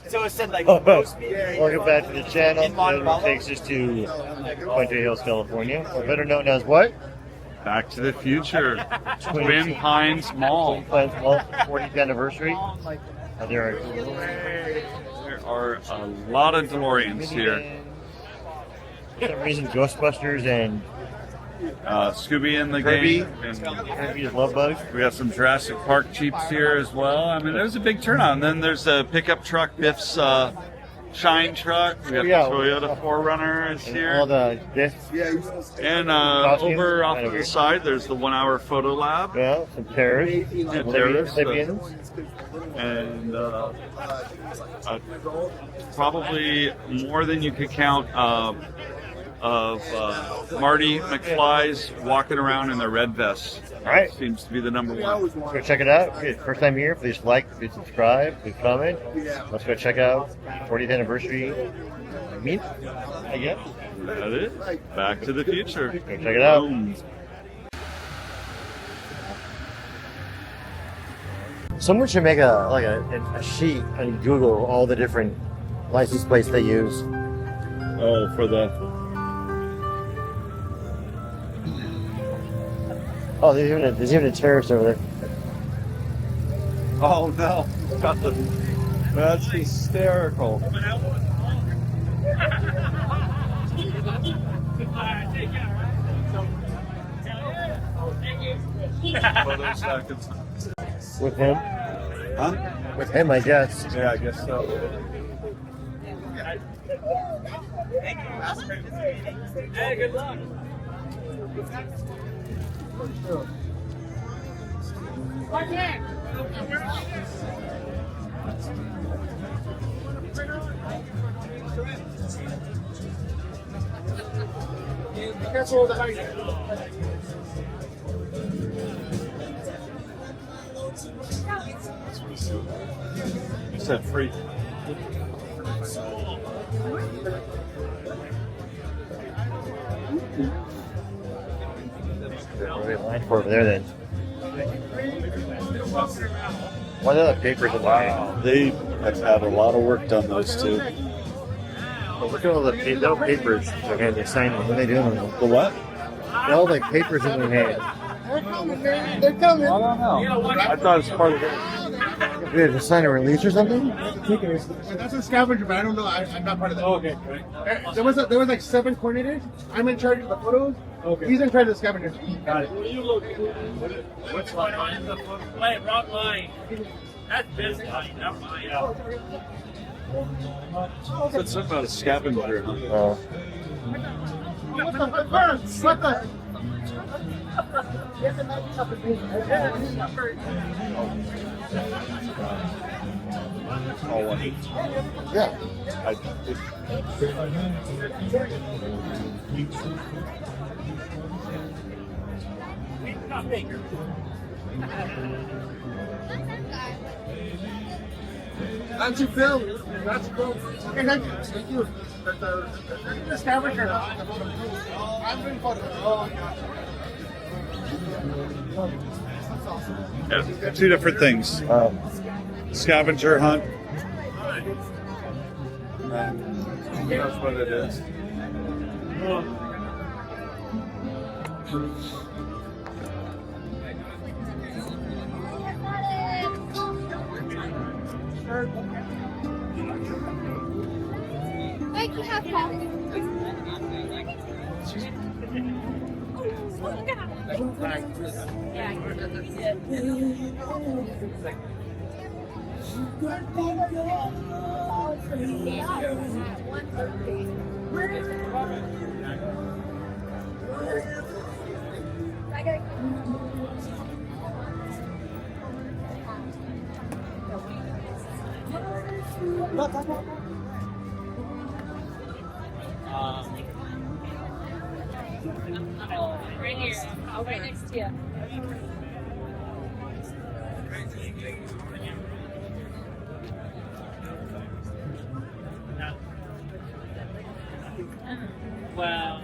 So it said like Welcome back to the channel. It takes us to Puente Hills, California, or better known as what? Back to the Future. Twin Pines Mall. Twin Pines Mall, 40th anniversary. There are a lot of DeLoreans here. For some reason, Ghostbusters and Scooby and the Kirby. gang. And Kirby's Love Bug. we got some Jurassic Park Jeeps here as well. I mean, there's a big turnout. And then there's a pickup truck, Biff's Shine truck. We got the Toyota 4Runner is here. All the discs. And Costumes. over off to the side, there's the 1 hour photo lab. Yeah, some terrorists. Terrorists, Libyans. And probably more than you could count of Marty McFly's walking around in their red vests. All right. Seems to be the number one. Go check it out. If it's first time here, please like, please subscribe, please comment. Let's go check out 40th anniversary meet, I guess. That is Back to the Future. Go check it out. Boom. Someone should make a sheet on Google all the different license plates they use. Oh, for the Oh, there's even a terrorist over there. oh no, that's hysterical. With him? Huh? With him, I guess. Yeah, I guess so. Hey, good luck. You said free. What are we in line for over there then? What are the papers in line? They have had a lot of work done, those two. Well, look at all the papers. Okay, they sign them. What are they doing with them? The what? All the papers in their hand. They're coming. I don't know. I thought it was part of it. We had to sign a release or something? That's a scavenger, but I don't know. I'm not part of that. Oh, okay. There was like 7 coordinators. I'm in charge of the photos. Okay. He's in charge of the scavengers. Got it. What's going on in the wait, wrong line. That's this line, not mine. Said something about a scavenger. What the? Oh, what? Yeah. That's your film. That's cool. Okay, thank you. The scavenger. I'm doing photos. Yeah, two different things. Scavenger hunt. That's what it is. I can have coffee. Right here. Right next to you. Well,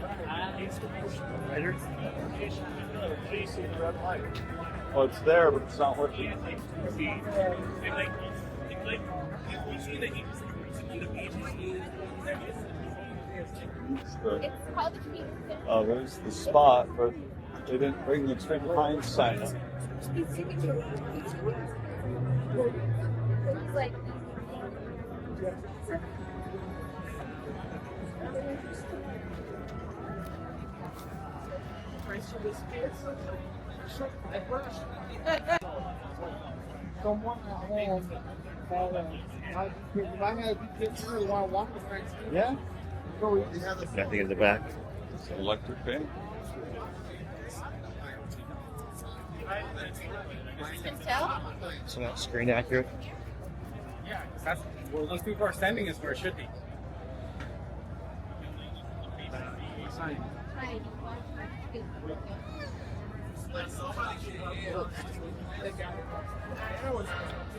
Well, it's there, but it's not working. It's called the Keys. Oh, there's the spot, but they didn't bring the Twin Pines sign up. It's like Yeah. Nothing in the back. It's an electric fan. you can tell. So not screen accurate. Yeah, that's where those people are standing is where it should be.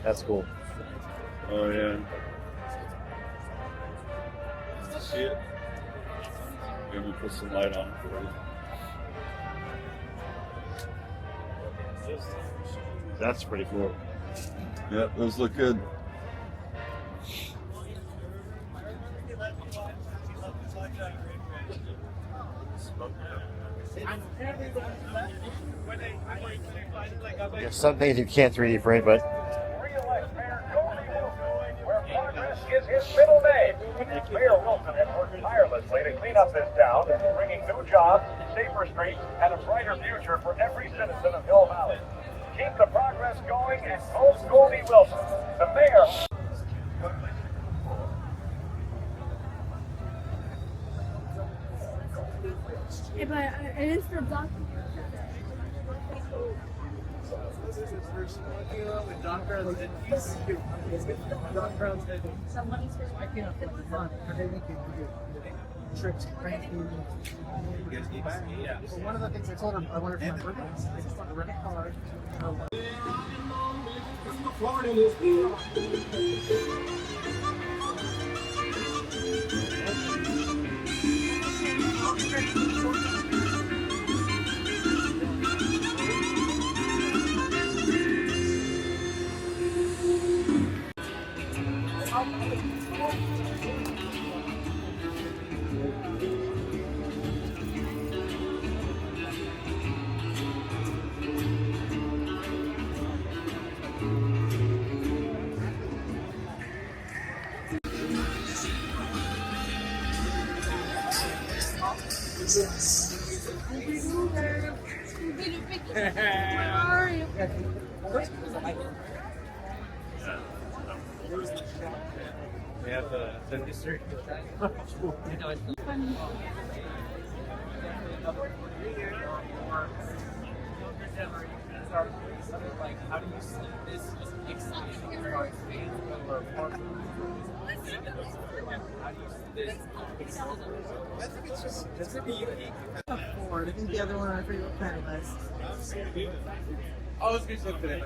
That's cool. Oh yeah. See it? Let me put some light on it for you. That's pretty cool. Yep, those look good. Yeah, some things you can't 3D print, but Where progress is his middle name. Mayor Wilson has worked tirelessly to clean up this town, bringing new jobs, safer streets, and a brighter future for every citizen of Hill Valley. Keep the progress going and vote Goldie Wilson, the mayor. Yeah, but it is for block. Trips, yeah. Well, one of the things I told him, I wonder if my birthday, I just want to rent a car. We have the history. Like, how do you see this expanding our experience over part? I think it's just to be unique. Ford. I think the other one I forget what kind it was. Oh, it's good stuff today.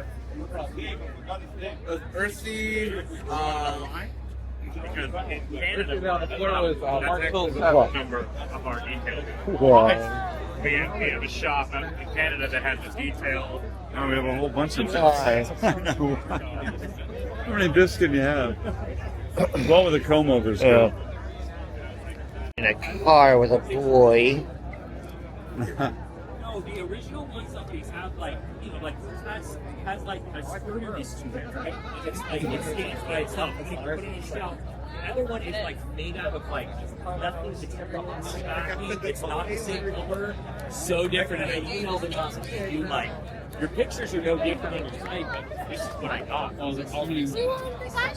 Earthy, because in Canada, the floor was Marshall's number of our details. wow. We have a shop in Canada that has the detail. Oh, we have a whole bunch of Why? How many discs can you have? Well, with the comb overs. Yeah. In a car with a boy. No, the original ones of these have like, you know, like has like a screws to it, right? It's like it stands by itself. And you put it in a shelf. The other one is like made out of like nothing except for backing. It's not the same color. So different. And I emailed it out to you like your pictures are no different than your site, but this is what I got. I was like, all these. So it's going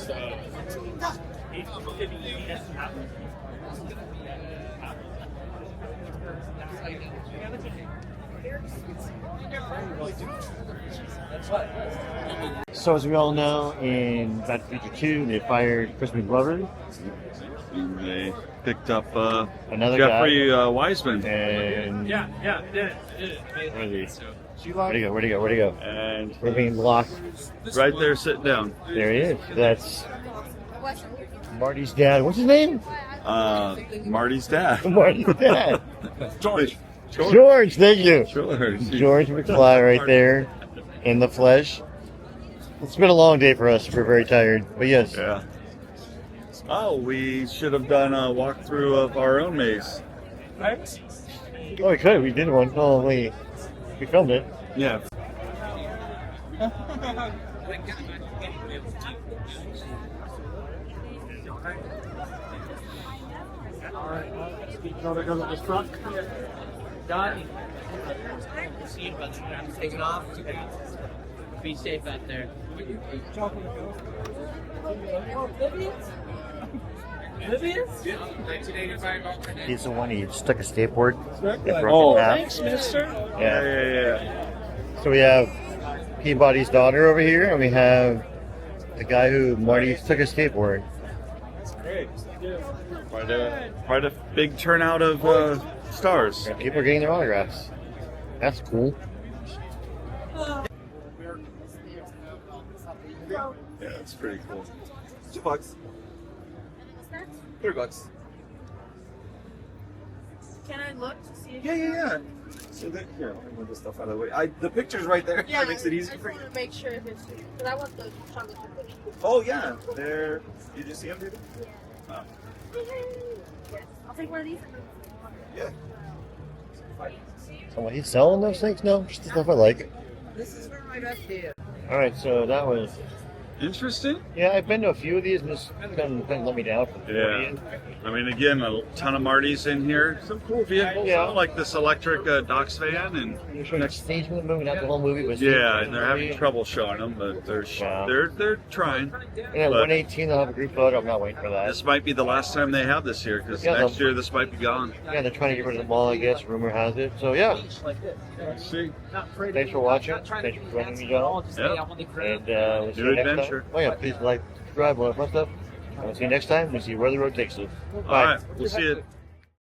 to be easy to happen. So as we all know, in Back to the Future 2, they fired Crispin Glover. And they picked up Another Jeffrey guy. Wiseman. And Yeah. where'd he go? Where'd he go? And We're being blocked. right there sitting down. There he is. That's Marty's dad. What's his name? Marty's dad. Marty's dad. George. George, thank you. George. George McFly right there in the flesh. It's been a long day for us. We're very tired. But yes, Yeah. Oh, we should have done a walkthrough of our own maze. Oh, we could. We did one. Oh, we filmed it. Yeah. Taking off. Be safe out there. He's the one he stuck a skateboard. Oh, thanks, mister. Yeah. So we have Peabody's daughter over here, and we have the guy who Marty took a skateboard. Quite a big turnout of stars. And people are getting their autographs. That's cool. Yeah, it's pretty cool. $2. $3. Can I look to see if Yeah. So here, let me move this stuff out of the way. The picture's right there. Yeah, That makes it easy I for just you. want to make sure if it's because I want the chocolate chip cookie. Oh yeah, there. Did you see them, dude? Yes. I'll take one of these. Yeah. So he's selling those things? No, just the stuff I like. This is for my best deal. All right, so that was. Interesting. Yeah, I've been to a few of these, and this kind of let me down. Yeah. I mean, again, a ton of Martys in here. Some cool vehicles. Yeah. Like this electric Docks van, and You're showing a stage of the movie, not the whole movie, but yeah, and they're having trouble showing them, but they're trying. And at But 118, they'll have a group photo. I'm not waiting for that. this might be the last time they have this year, because Yeah, next year this might be gone. Yeah, they're trying to get rid of the mall, I guess. Rumor has it. So yeah, Let's see. thanks for watching. Thanks for joining me, John. Yeah. And we'll see New you next adventure. time. Oh yeah, please like, subscribe, all that fun stuff. And we'll see you next time. We'll see where the road takes us. All right, we'll see you.